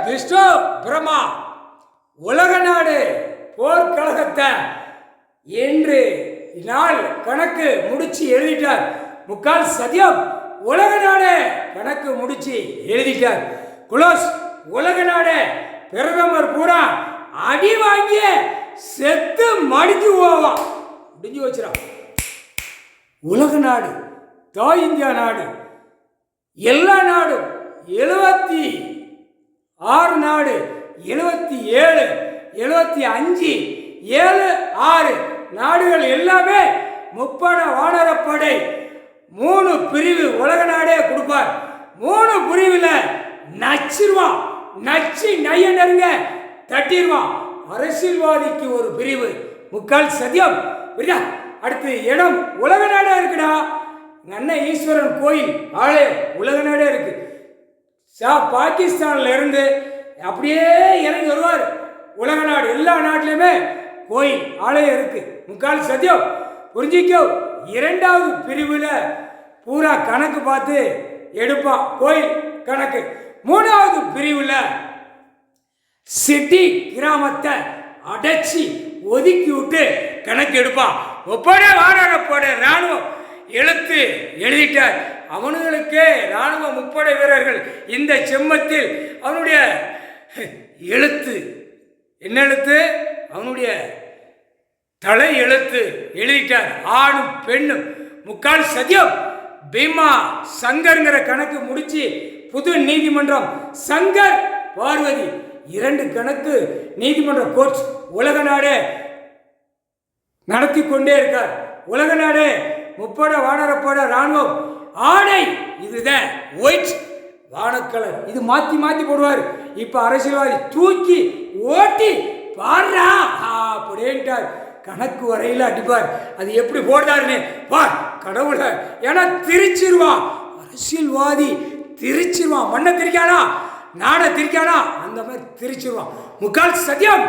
விஷ்ணு பிரம்மா உலக நாடு போர்க்கழகத்தை என்று நாள் கணக்கு முடிச்சு எழுதிட்டார். முக்கால் சதியம் உலக நாடு கணக்கு முடிச்சு எழுதிட்டார். குலோஸ் உலக நாடு பிரதமர் பூரா அடி வாங்கிய செத்து மடிஞ்சு போவான். முடிஞ்சு வச்சிடான். உலக நாடு தாய் இந்தியா நாடு எல்லா நாடும் 76 நாடு 77 75 7 6 நாடுகள் எல்லாமே முப்பட வானரப்படை 3 பிரிவு உலக நாடே கொடுப்பார். 3 பிரிவில் நச்சிருவான். நச்சு நைய நெருங்க தட்டிடுவான். அரசியல்வாதிக்கு ஒரு பிரிவு முக்கால் சதியம். அடுத்து இடம் உலக நாடா இருக்குடா. அண்ணன் ஈஸ்வரன் கோயில் ஆலயம் உலக நாடே இருக்கு. பாகிஸ்தான்ல இருந்து அப்படியே இறங்கி வருவார். உலக நாடு எல்லா நாட்டிலுமே கோயில் ஆலயம் இருக்கு. முக்கால் சத்தியம் புரிஞ்சிக்கோ. 2வது பிரிவில் பூரா கணக்கு பார்த்து எடுப்பான் கோயில் கணக்கு. 3வது பிரிவில் சிட்டி கிராமத்தை அடைச்சி ஒதுக்கி விட்டு கணக்கு எடுப்பான். ஒப்படை வானரப்படை இராணுவம் எழுத்து எழுதிட்டார். அவனுங்களுக்கே இராணுவ முப்படை வீரர்கள் இந்த செம்மத்தில் அவனுடைய எழுத்து என்ன எழுத்து? அவனுடைய தலை எழுத்து எழுதிட்டார். ஆணும் பெண்ணும் முக்கால் சதியம். பீமா சங்கர்ங்கிற கணக்கு முடிச்சு புது நீதிமன்றம் சங்கர் பார்வதி 2 கணக்கு நீதிமன்ற கோர்ட் உலக நாடே நடத்தி கொண்டே இருக்கார். உலக நாடே முப்பட வானரப்பட இராணுவம் ஆடை இதுதான் ஒயிட் வானக்கலர். இது மாற்றி மாற்றி போடுவார். இப்போ அரசியல்வாதி தூக்கி ஓட்டி பாடுறா அப்படின்ட்டார். கணக்கு வரையில் அடிப்பார். அது எப்படி போடுறாருன்னு பார் கடவுளை. ஏன்னா திரிச்சிருவான். அரசியல்வாதி திரிச்சிருவான். மண்ணை திரிக்கானா நாடை திரிக்கானா அந்த மாதிரி திரிச்சிருவான். முக்கால் சத்தியம்.